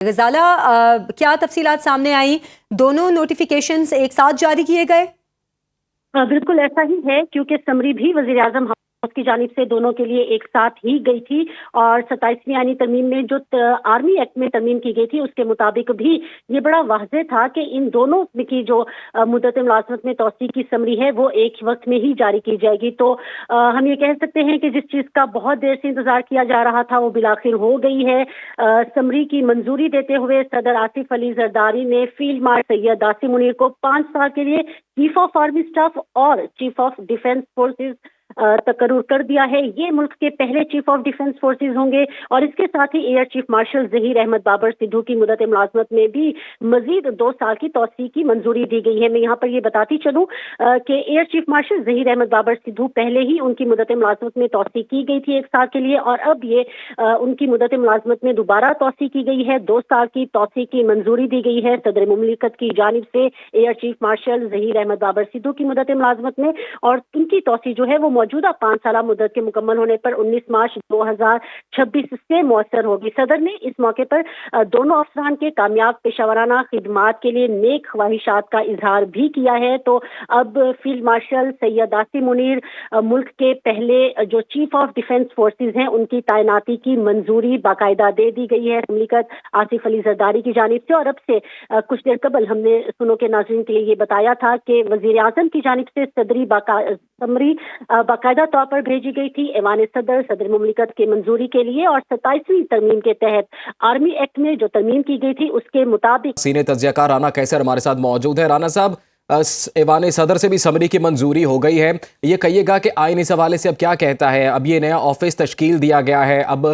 गजाला, क्या तफसीलात सामने आई? दोनों नोटिफिकेशंस एक साथ जारी किए गए? बिल्कुल ऐसा ही है, क्योंकि समरी भी वज़ीर-ए-आज़म हाउस की जानिब से दोनों के लिए एक साथ ही गई थी और 27वीं आईनी तरमीम में जो आर्मी एक्ट में तरमीम की गई थी उसके मुताबिक भी ये बड़ा वाज़ेह था कि इन दोनों की जो मुद्दत मुलाज़मत में तौसीक़ की समरी है वो एक ही वक्त में ही जारी की जाएगी। तो हम ये कह सकते हैं कि जिस चीज़ का बहुत देर से इंतजार किया जा रहा था वो बिलाखिर हो गई है। समरी की मंजूरी देते हुए सदर आसिफ अली जरदारी ने फील्ड मार्शल सैयद आसिम मुनीर को 5 साल के लिए चीफ ऑफ आर्मी स्टाफ और चीफ ऑफ डिफेंस फोर्सेज तकर्रुर कर दिया है। ये मुल्क के पहले चीफ ऑफ डिफेंस फोर्सेज होंगे और इसके साथ ही air chief marshal Zaheer Ahmed Babar Sidhu की मुद्दत मुलाज़मत में भी मजीद 2 साल की तौसीक़ की मंजूरी दी गई है। मैं यहाँ पर ये बताती चलूँ कि air chief marshal Zaheer Ahmed Babar Sidhu पहले ही उनकी मुद्दत मुलाज़मत में तौसीक़ की गई थी 1 साल के लिए और अब ये उनकी मुद्दत मुलाज़मत में दोबारा तौसीक़ की गई है। 2 साल की तौसीक़ की मंजूरी दी गई है सदर मुमलिकत की जानिब से air chief marshal Zaheer Ahmed Babar Sidhu की मुद्दत मुलाज़मत में, और उनकी तौसीक़ जो है वो मौजूदा 5 साल मुद्दत के मुकम्मल होने पर 19 मार्च 2026 से मौसर होगी। सदर ने इस मौके पर दोनों अफसरान के कामयाब पेशावराना खिदमात के लिए नेक ख्वाहिशात का इजहार भी किया है। तो अब फील्ड मार्शल सैयद आसिम मुनीर मुल्क के पहले जो चीफ ऑफ डिफेंस फोर्सेज हैं उनकी तैनाती की मंजूरी बाकायदा दे दी गई है मुमलिकत आसिफ अली जरदारी की जानिब से। और अब से कुछ देर कबल हमने सुनो के नाज़रीन के लिए ये बताया था कि वज़ीर-ए-आज़म की जानिब से सदरी समरी बाकायदा तौर पर भेजी गई थी ऐवान सदर मुमलिकत के मंजूरी के लिए, और 27वीं तरमीम के तहत आर्मी एक्ट में जो तरमीम की गई थी उसके मुताबिक सीनियर तज्ज़ियाकार राना कैसर हमारे साथ मौजूद है। राना साहब, ऐवान सदर से भी समरी की मंजूरी हो गई है, ये कहिएगा कि आइन इस हवाले से अब क्या कहता है? अब ये नया ऑफिस तश्कील दिया गया है, अब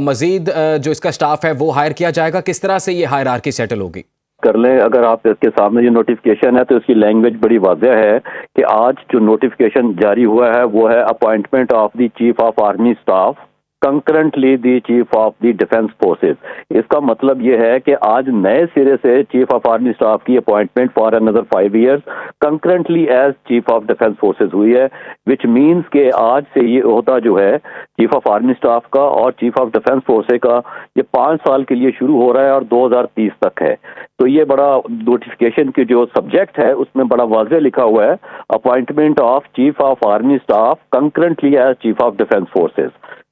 मजीद जो इसका स्टाफ है वो हायर किया जाएगा, किस तरह से ये हायरार्की सेटल होगी? कर लें। अगर आप इसके सामने जो नोटिफिकेशन है तो इसकी लैंग्वेज बड़ी वाज़ेह है कि आज जो नोटिफिकेशन जारी हुआ है वो है appointment of the chief of army staff concurrently the chief of the defence forces. इसका मतलब ये है कि आज नए सिरे से चीफ ऑफ आर्मी स्टाफ की appointment for another 5 years concurrently as chief of defence forces हुई है, विच मीन्स के आज से ये होता जो है चीफ ऑफ आर्मी स्टाफ का और चीफ ऑफ डिफेंस फोर्सेज का ये 5 साल के लिए शुरू हो रहा है और 2030 तक है। तो ये बड़ा नोटिफिकेशन की जो सब्जेक्ट है उसमें बड़ा वाज़ेह लिखा हुआ है appointment of chief of army staff concurrently as chief of defence forces.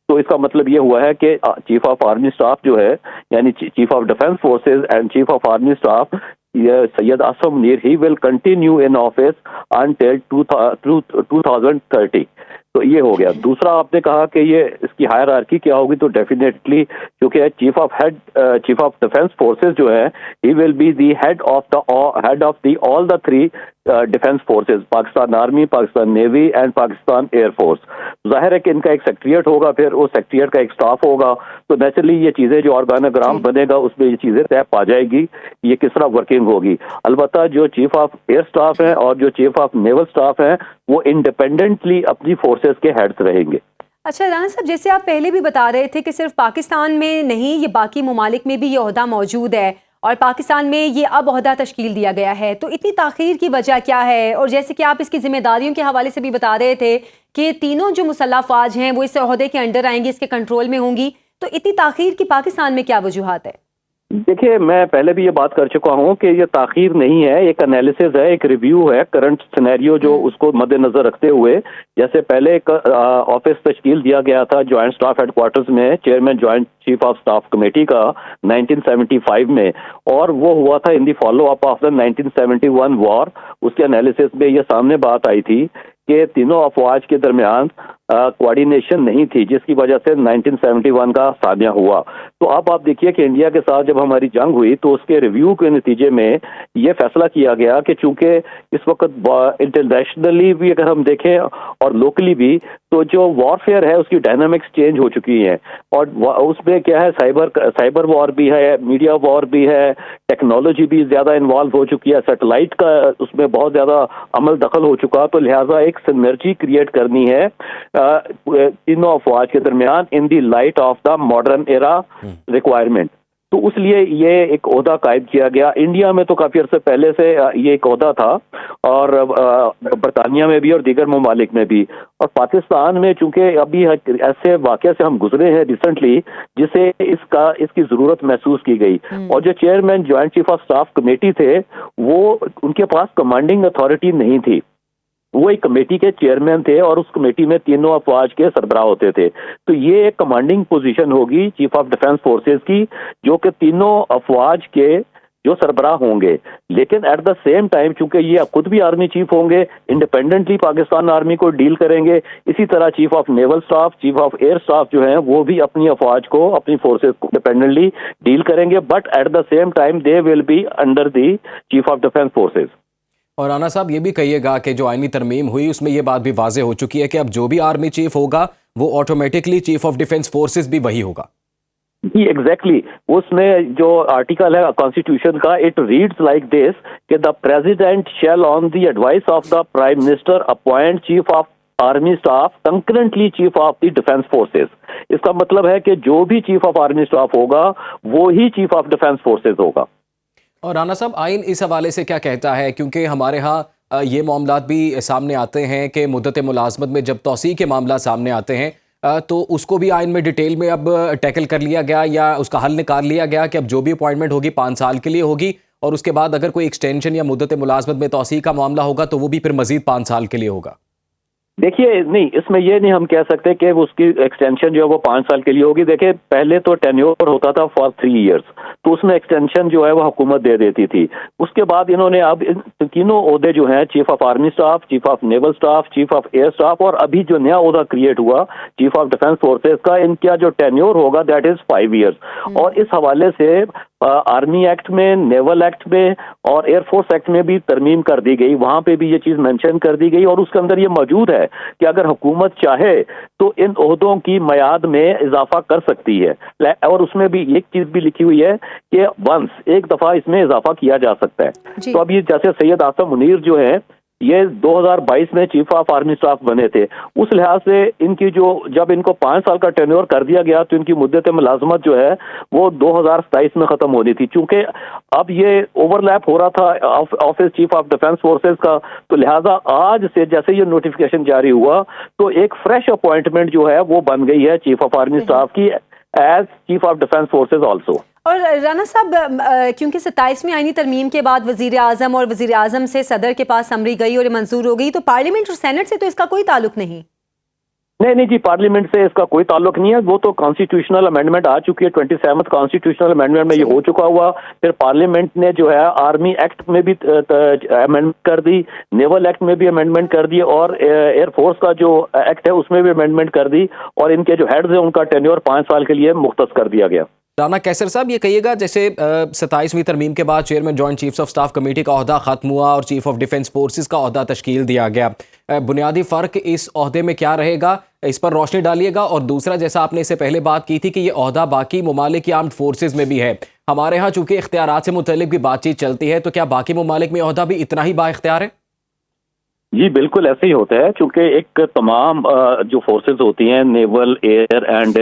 तो इसका मतलब ये हुआ है कि चीफ ऑफ आर्मी स्टाफ जो है यानी chief of defence forces and chief of army staff Syed Asim Munir he will continue in office until 2030। तो ये हो गया। दूसरा आपने कहा कि ये इसकी हायरार्की क्या होगी, तो डेफिनेटली क्योंकि चीफ ऑफ डिफेंस फोर्सेज जो है he will be the head of the all the 3 defence forces, Pakistan army, Pakistan navy and Pakistan air force. जाहिर है कि इनका एक सेक्रेटरिएट होगा, फिर उस सेक्रेटरिएट का एक स्टाफ होगा, तो नेचुरली ये चीज़ें जो ऑर्गेनोग्राम बनेगा उसमें ये चीज़ें तय पा जाएगी ये किस तरह वर्किंग होगी। अलबत्ता जो चीफ ऑफ एयर स्टाफ है और जो चीफ ऑफ नेवल स्टाफ है वो इंडिपेंडेंटली अपनी फोर्सेज के हेड्स रहेंगे। अच्छा राना साहब, जैसे आप पहले भी बता रहे थे कि सिर्फ पाकिस्तान में नहीं ये बाकी ममालिक में भी ये ओहदा मौजूद है और पाकिस्तान में ये अब ओहदा तश्कील दिया गया है, तो इतनी ताख़ीर की वजह क्या है? और जैसे कि आप इसकी जिम्मेदारियों के हवाले से भी बता रहे थे कि तीनों जो मुसल्लह फ़ौज हैं वो इस ओहदे के अंडर आएंगी, इसके कंट्रोल में होंगी, तो इतनी ताख़ीर की पाकिस्तान में क्या वजूहात है? देखिए, मैं पहले भी ये बात कर चुका हूँ कि ये ताख़ीर नहीं है, एक एनालिसिस है, एक रिव्यू है करंट सिनेरियो जो उसको मद्देनजर रखते हुए। जैसे पहले एक ऑफिस तश्कील दिया गया था जॉइंट स्टाफ हेडक्वार्टर्स में, chairman joint chief of staff committee का 1975 में, और वो हुआ था in the follow up of the 1971 war. उसके एनालिसिस में ये सामने बात आई थी कि तीनों अफवाज के दरमियान कोऑर्डिनेशन नहीं थी, जिसकी वजह से 1971 का सामना हुआ। तो अब आप देखिए कि इंडिया के साथ जब हमारी जंग हुई तो उसके रिव्यू के नतीजे में ये फैसला किया गया कि चूंकि इस वक्त इंटरनेशनली भी अगर हम देखें और लोकली भी, तो जो वॉरफेयर है उसकी डायनामिक्स चेंज हो चुकी हैं और उसमें क्या है, साइबर वॉर भी है, मीडिया वॉर भी है, टेक्नोलॉजी भी ज़्यादा इन्वॉल्व हो चुकी है, सैटेलाइट का उसमें बहुत ज़्यादा अमल दखल हो चुका। तो लिहाजा एक सिनर्जी क्रिएट करनी है तीनों अफवाज के दरमियान in the light of the modern era requirement. तो उसलिए ये एक ओहदा कायम किया गया। इंडिया में तो काफी अर्से पहले से ये एक ओहदा था, और बरतानिया में भी और दीगर ममालिक में भी। और पाकिस्तान में चूंकि अभी ऐसे वाकये से हम गुजरे हैं रिसेंटली जिसे इसकी जरूरत महसूस की गई, और जो chairman joint chief of staff committee थे वो उनके पास कमांडिंग अथॉरिटी नहीं थी। वो एक कमेटी के चेयरमैन थे और उस कमेटी में तीनों अफवाज के सरबराह होते थे। तो ये एक कमांडिंग पोजीशन होगी चीफ ऑफ डिफेंस फोर्सेस की, जो कि तीनों अफवाज के जो सरबराह होंगे। लेकिन एट द सेम टाइम चूंकि ये खुद भी आर्मी चीफ होंगे, इंडिपेंडेंटली पाकिस्तान आर्मी को डील करेंगे। इसी तरह chief of naval staff, chief of air staff जो है वो भी अपनी अफवाज को, अपनी फोर्सेस को इंडिपेंडेंटली डील करेंगे, but at the same time they will be under the chief of defence forces. और राना साहब ये भी कहिएगा कि जो आईनी तरमीम हुई उसमें ये बात भी वाज़ेह हो चुकी है कि अब जो भी आर्मी चीफ होगा वो automatically chief of defence forces भी वही होगा। जी एग्जैक्टली। उसमें जो आर्टिकल है कॉन्स्टिट्यूशन का, इट रीड्स लाइक दिस कि the president shall on the advice of the prime minister appoint chief of army staff concurrently chief of the defence forces. इसका मतलब है कि जो भी चीफ ऑफ आर्मी स्टाफ होगा वो ही चीफ ऑफ डिफेंस फोर्सेस होगा। और राना साहब आइन इस हवाले से क्या कहता है, क्योंकि हमारे यहाँ ये मामला भी सामने आते हैं कि मुद्दत मुलाजमत में जब तौसीक़ के मामला सामने आते हैं तो उसको भी आइन में डिटेल में अब टैकल कर लिया गया या उसका हल निकाल लिया गया कि अब जो भी अपॉइंटमेंट होगी 5 साल के लिए होगी, और उसके बाद अगर कोई एक्सटेंशन या मुद्दत मुलाजमत में तौसीक़ का मामला होगा तो वो भी फिर मजीद 5 साल के लिए होगा। देखिए नहीं, इसमें ये नहीं हम कह सकते कि उसकी एक्सटेंशन जो है वो 5 साल के लिए होगी। देखिए पहले तो टेन्योर होता था फॉर 3 इयर्स, तो उसमें एक्सटेंशन जो है वो हुकूमत दे देती थी। उसके बाद इन्होंने अब तीनों ओहदे जो हैं, chief of army staff, chief of naval staff, chief of air staff, और अभी जो नया ओहदा क्रिएट हुआ चीफ ऑफ डिफेंस फोर्सेस का, इनका जो टेन्योर होगा दैट इज 5 इयर्स। और इस हवाले से आर्मी एक्ट में, नेवल एक्ट में और एयरफोर्स एक्ट में भी तरमीम कर दी गई। वहां पे भी ये चीज मेंशन कर दी गई, और उसके अंदर ये मौजूद है कि अगर हुकूमत चाहे तो इन ओहदों की मयाद में इजाफा कर सकती है। और उसमें भी एक चीज भी लिखी हुई है कि वंस एक दफा इसमें इजाफा किया जा सकता है। तो अब ये जैसे सैयद आसम मुनीर जो है ये 2022 में चीफ ऑफ आर्मी स्टाफ बने थे, उस लिहाज से इनकी जो जब इनको 5 साल का टेन्योर कर दिया गया तो इनकी मुद्दत मुलाजमत जो है वो 2027 में खत्म होनी थी। चूंकि अब ये ओवरलैप हो रहा था office chief of defence forces का, तो लिहाजा आज से जैसे ये नोटिफिकेशन जारी हुआ तो एक फ्रेश अपॉइंटमेंट जो है वो बन गई है चीफ ऑफ आर्मी स्टाफ की as chief of defence forces also. और राना साहब क्योंकि 27वीं आईनी तरमीम के बाद वजीर आजम और वजीर आजम से सदर के पास समरी गई और ये मंजूर हो गई, तो पार्लियामेंट और सेनेट से तो इसका कोई ताल्लुक नहीं। नहीं जी, पार्लियामेंट से इसका कोई ताल्लुक नहीं है। वो तो कॉन्स्टिट्यूशनल अमेंडमेंट आ चुकी है, 27th कॉन्स्टिट्यूशनल अमेंडमेंट में ये हो चुका हुआ। फिर पार्लियामेंट ने जो है आर्मी एक्ट में भी अमेंडमेंट कर दी, नेवल एक्ट में भी अमेंडमेंट कर दी, और एयरफोर्स का जो एक्ट है उसमें भी अमेंडमेंट कर दी, और इनके जो हेड्स हैं उनका टेन्योर 5 साल के लिए मुख्तस कर दिया गया। राना कैसर साहब ये कहिएगा, जैसे 27वीं तरमीम के बाद chairman joint chiefs of staff committee का ओहदा खत्म हुआ और चीफ ऑफ डिफेंस फोर्सेस का ओहदा तश्कील दिया गया, बुनियादी फ़र्क इस ओहदे में क्या रहेगा, इस पर रोशनी डालिएगा। और दूसरा, जैसा आपने इससे पहले बात की थी कि ये ओहदा बाकी ममालिक की आर्म्ड फोर्सेज में भी है, हमारे यहाँ चूंकि इख्तियारात से मुतल्लिक भी बातचीत चलती है, तो क्या बाकी ममालिक में ओहदा भी इतना ही बाइख्तियार है? जी बिल्कुल ऐसे ही होता है, क्योंकि एक तमाम जो फोर्सेस होती हैं, नेवल, एयर एंड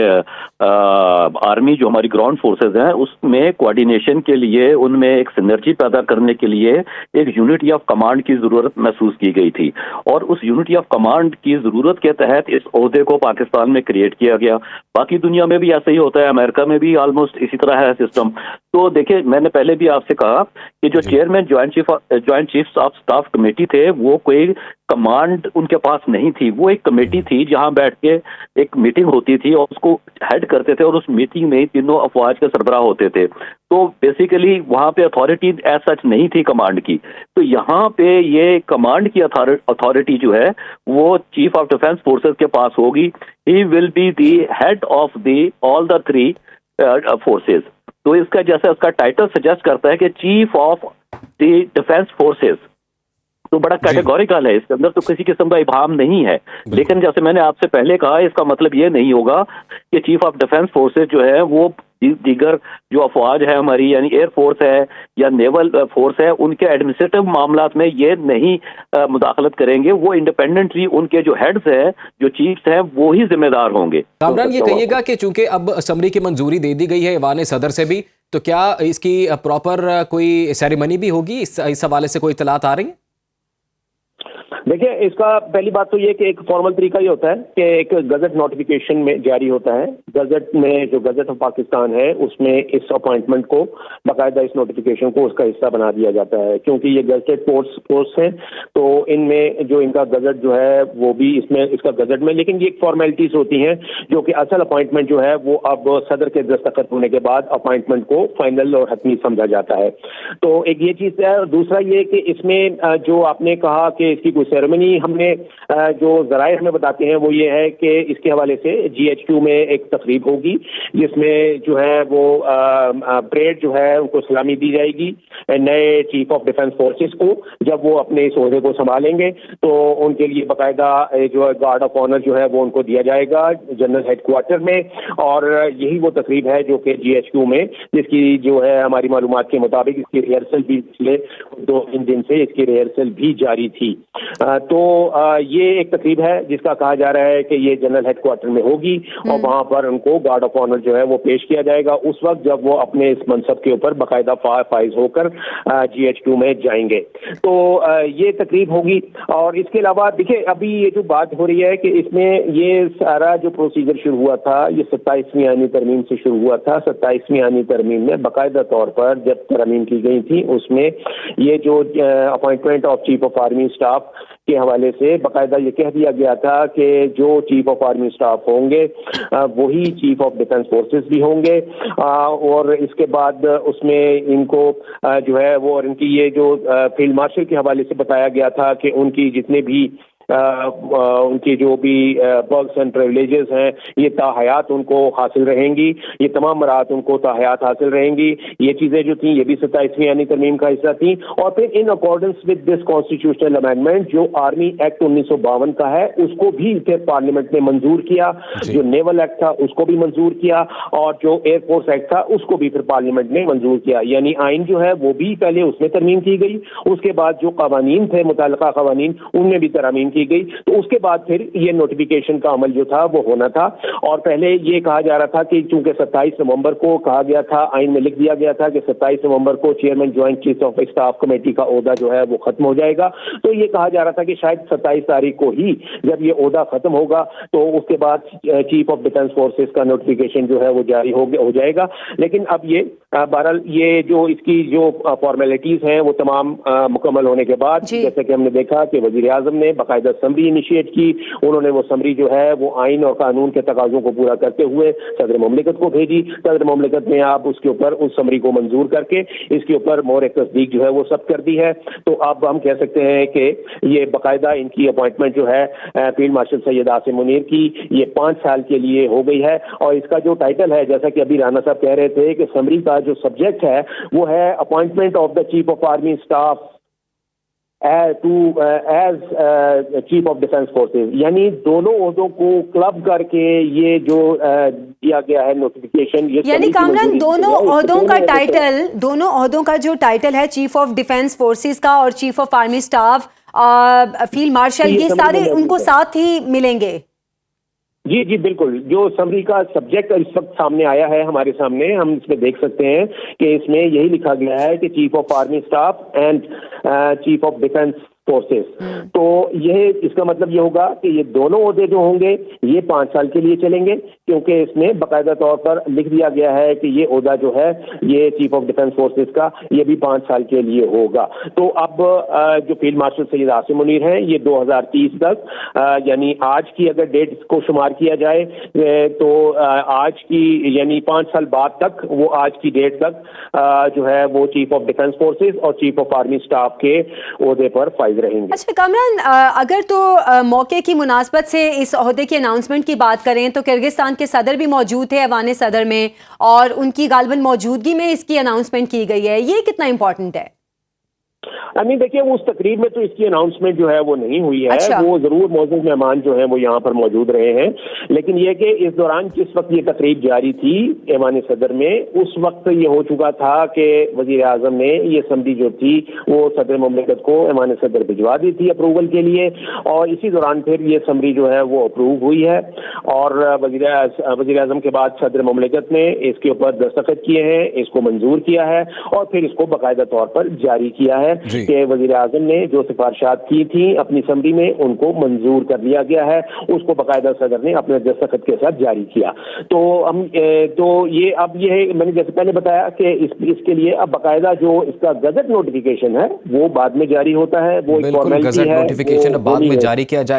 आर्मी, जो हमारी ग्राउंड फोर्सेस हैं, उसमें कोऑर्डिनेशन के लिए, उनमें एक सिनर्जी पैदा करने के लिए एक यूनिटी ऑफ कमांड की जरूरत महसूस की गई थी, और उस यूनिटी ऑफ कमांड की जरूरत के तहत इस ओहदे को पाकिस्तान में क्रिएट किया गया। बाकी दुनिया में भी ऐसा ही होता है, अमेरिका में भी ऑलमोस्ट इसी तरह है सिस्टम। तो देखिए, मैंने पहले भी आपसे कहा कि जो chairman joint chiefs of staff committee थे, वो कोई कमांड उनके पास नहीं थी। वो एक कमेटी थी जहां बैठ के एक मीटिंग होती थी और उसको हेड करते थे, और उस मीटिंग में तीनों अफवाज के सरबराह होते थे। तो बेसिकली वहां पे अथॉरिटी एज सच नहीं थी कमांड की। तो यहाँ पे ये कमांड की अथॉरिटी जो है वो चीफ ऑफ डिफेंस फोर्सेस के पास होगी। He will be the head of the all the 3 forces. तो इसका जैसा उसका टाइटल सजेस्ट करता है कि chief of the defence forces, तो बड़ा कैटेगोरिकल है, इसके अंदर तो किसी किस्म का इबाम नहीं है। लेकिन जैसे मैंने आपसे पहले कहा, इसका मतलब ये नहीं होगा कि चीफ ऑफ डिफेंस फोर्सेस जो है वो दीगर जो अफवाज है हमारी, यानी एयर फोर्स है या नेवल फोर्स है, उनके एडमिनिस्ट्रेटिव मामलात में ये नहीं मुदाखलत करेंगे। वो इंडिपेंडेंटली उनके जो हेड्स है, जो चीफ्स हैं, वो ही जिम्मेदार होंगे। कामरान ये कहिएगा कि चूंकि अब असम्बली की मंजूरी दे दी गई है ईवान सदर से भी, तो क्या इसकी प्रॉपर कोई सेरेमनी भी होगी? इस हवाले से कोई इत्तलात आ रही है? देखिए, इसका पहली बात तो ये कि एक फॉर्मल तरीका ये होता है कि एक गजट नोटिफिकेशन में जारी होता है। गजट में जो गजट ऑफ पाकिस्तान है उसमें इस अपॉइंटमेंट को बाकायदा इस नोटिफिकेशन को उसका हिस्सा बना दिया जाता है, क्योंकि ये गजटेड पोस्ट हैं तो इनमें जो इनका गजट जो है वो भी इसमें इसका गजट में, लेकिन ये एक फॉर्मेलिटीज होती हैं जो कि असल अपॉइंटमेंट जो है वो अब सदर के दस्तखत होने के बाद अपॉइंटमेंट को फाइनल और हतमी समझा जाता है। तो एक ये चीज़ है। दूसरा ये कि इसमें जो आपने कहा कि इसकी कोई सेरेमनी, हमने जो जराए हमें बताते हैं वो ये है कि इसके हवाले से GHQ में एक तकरीब होगी जिसमें जो है वो परेड जो है उनको सलामी दी जाएगी नए चीफ ऑफ डिफेंस फोर्सेस को। जब वो अपने इस ओहदे को संभालेंगे तो उनके लिए बाकायदा जो गार्ड ऑफ ऑनर जो है वो उनको दिया जाएगा जनरल हेडक्वार्टर में, और यही वो तकरीब है जो कि GHQ में, जिसकी जो है हमारी मालूमात के मुताबिक इसकी रिहर्सल भी पिछले 2-3 दिन से इसकी रिहर्सल भी जारी थी। तो ये एक तकरीब है जिसका कहा जा रहा है कि ये जनरल हेडक्वार्टर में होगी और वहां पर उनको गार्ड ऑफ ऑनर जो है वो पेश किया जाएगा उस वक्त जब वो अपने इस मनसब के ऊपर बाकायदा फाइज होकर GHQ में जाएंगे। तो ये तकरीब होगी। और इसके अलावा देखिए, अभी ये जो बात हो रही है कि इसमें ये सारा जो प्रोसीजर शुरू हुआ था ये 27वीं आईनी तरमीम से शुरू हुआ था। 27वीं आईनी तरमीम में बाकायदा तौर पर जब तरमीम की गई थी उसमें ये जो appointment of chief of army staff के हवाले से बाकायदा ये कह दिया गया था कि जो चीफ ऑफ आर्मी स्टाफ होंगे वही चीफ ऑफ डिफेंस फोर्सेस भी होंगे, और इसके बाद उसमें इनको जो है वो और इनकी ये जो फील्ड मार्शल के हवाले से बताया गया था कि उनकी जितने भी उनकी जो भी पर्क्स एंड प्रिविलेजेस हैं ये ताहयात उनको हासिल रहेंगी, ये तमाम मराहत उनको ताहयात हासिल रहेंगी। ये चीज़ें जो थी ये भी 27वीं आईनी तरमीम का हिस्सा थी। और फिर in accordance with this constitutional amendment जो आर्मी एक्ट 1952 का है उसको भी फिर पार्लियामेंट ने मंजूर किया, जो नेवल एक्ट था उसको भी मंजूर किया, और जो एयरफोर्स एक्ट था उसको भी फिर पार्लियामेंट ने मंजूर किया। यानी आइन जो है वो भी पहले उसमें तरमीम की गई, उसके बाद जो कवानीन थे मुताल्लिका कवानीन उनमें भी तरमीम की गई। तो उसके बाद फिर ये नोटिफिकेशन का अमल जो था वो होना था। और पहले ये कहा जा रहा था कि चूंकि 27 नवंबर को कहा गया था, आइन में लिख दिया गया था कि 27 नवंबर को chairman joint chief of staff committee का ओहदा जो है वो खत्म हो जाएगा। तो ये कहा जा रहा था कि शायद 27 तारीख को ही जब ये ओहदा खत्म होगा तो उसके बाद चीफ ऑफ डिफेंस फोर्सेस का नोटिफिकेशन जो है वो जारी हो जाएगा। लेकिन अब ये बहरहाल ये जो इसकी जो फॉर्मेलिटीज हैं वो तमाम मुकम्मल होने के बाद, जैसे कि हमने देखा कि वजीर आजम ने बाकायदा समरी इनिशिएट की। उन्होंने वो समरी जो है वो आइन और कानून के तकाजों को पूरा करते हुए सदर मुमलिकत को भेजी। सदर मुमलिकत ने आप उसके ऊपर उस समरी को मंजूर करके इसके ऊपर मोहर तस्दीक जो है वो सब कर दी है। तो अब हम कह सकते हैं कि ये बाकायदा इनकी अपॉइंटमेंट जो है फील्ड मार्शल सैयद आसिम मुनीर की ये 5 साल के लिए हो गई है। और इसका जो टाइटल है, जैसा कि अभी राना साहब कह रहे थे कि समरी का जो सब्जेक्ट है वो है appointment of the chief of army staff as chief of defence forces, यानी दोनों ओहदों को क्लब करके ये जो दिया गया है नोटिफिकेशन, ये यानी कामरान दोनों ओहदों का जो टाइटल है चीफ ऑफ डिफेंस फोर्सेस का और chief of army staff field marshal, ये सारे उनको साथ ही मिलेंगे। जी जी बिल्कुल, जो समरी का सब्जेक्ट इस वक्त सामने आया है हमारे सामने, हम इसमें देख सकते हैं कि इसमें यही लिखा गया है कि chief of army staff and chief of defence forces. तो यह इसका मतलब ये होगा कि ये दोनों ओहदे जो होंगे ये 5 साल के लिए चलेंगे, क्योंकि इसमें बाकायदा तौर पर लिख दिया गया है कि ये ओहदा जो है ये चीफ ऑफ डिफेंस फोर्सेस का ये भी 5 साल के लिए होगा। तो अब जो फील्ड मार्शल सैयद आसिम मुनीर हैं ये 2030 तक, यानी आज की अगर डेट को शुमार किया जाए तो आज की यानी 5 साल बाद तक वो आज की डेट तक जो है वो चीफ ऑफ डिफेंस फोर्सेस और चीफ ऑफ आर्मी स्टाफ के ओहदे पर फाइज रहेंगे। अच्छा कामरान, अगर तो मौके की मुनासबत से इस ओहदे की अनाउंसमेंट की बात करें तो किर्गिस्तान के सदर भी मौजूद थे ऐवान सदर में, और उनकी गालबन मौजूदगी में इसकी अनाउंसमेंट की गई है, ये कितना इम्पोर्टेंट है? देखिए उस तकरीब में तो इसकी अनाउंसमेंट जो है वो नहीं हुई है। अच्छा। वो जरूर मौजूद मेहमान जो है वो यहाँ पर मौजूद रहे हैं, लेकिन ये कि इस दौरान जिस वक्त ये तकरीब जारी थी ऐवान सदर में, उस वक्त ये हो चुका था कि वजीर आजम ने ये समरी जो थी वो सदर मुमलिकत को ऐवान सदर भिजवा दी थी अप्रूवल के लिए, और इसी दौरान फिर ये समरी जो है वो अप्रूव हुई है और वजीर आजम के बाद सदर मुमलिकत ने इसके ऊपर दस्तखत किए हैं, इसको मंजूर किया है और फिर इसको बाकायदा तौर पर जारी किया है कि वजीर आजम ने जो सिफारिशात की थी अपनी समरी में उनको मंजूर कर लिया गया है, उसको बाकायदा सदर ने अपने दस्तखत के साथ जारी किया। तो हम ये अब ये मैंने जैसे पहले बताया कि इसके लिए अब बाकायदा जो इसका गजट नोटिफिकेशन है वो बाद में जारी होता है, वो एक बिल्कुल, फॉर्मेलिटी गजट है, नोटिफिकेशन वो बाद में नहीं है। जारी किया जाएगा।